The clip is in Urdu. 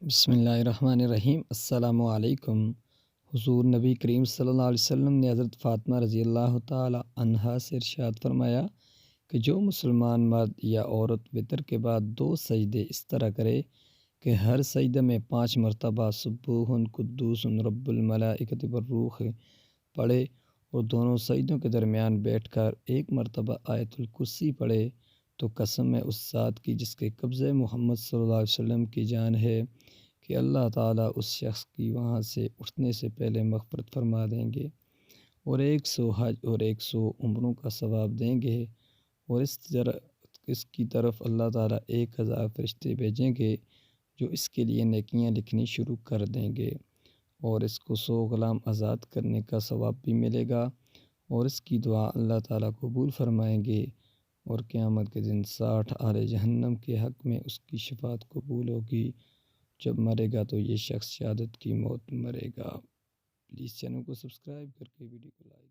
بسم اللہ الرحمن الرحیم۔ السلام علیکم۔ حضور نبی کریم صلی اللہ علیہ وسلم نے حضرت فاطمہ رضی اللہ تعالی عنہا سے ارشاد فرمایا کہ جو مسلمان مرد یا عورت وطر کے بعد 2 سجدے اس طرح کرے کہ ہر سجدہ میں 5 مرتبہ سبوح قدوس رب الملائکۃ والروح پڑھے اور دونوں سجدوں کے درمیان بیٹھ کر 1 مرتبہ آیت الکرسی پڑھے، تو قسم ہے اس ذات کی جس کے قبضے محمد صلی اللہ علیہ وسلم کی جان ہے کہ اللہ تعالیٰ اس شخص کی وہاں سے اٹھنے سے پہلے مغفرت فرما دیں گے اور 100 حج اور 100 عمروں کا ثواب دیں گے، اور اس کی طرف اللہ تعالیٰ 1000 فرشتے بھیجیں گے جو اس کے لیے نیکیاں لکھنی شروع کر دیں گے، اور اس کو 100 غلام آزاد کرنے کا ثواب بھی ملے گا، اور اس کی دعا اللہ تعالیٰ قبول فرمائیں گے، اور قیامت کے دن 60 اہل جہنم کے حق میں اس کی شفاعت قبول ہوگی۔ جب مرے گا تو یہ شخص شہادت کی موت مرے گا۔ پلیز چینل کو سبسکرائب کر کے ویڈیو کو لائک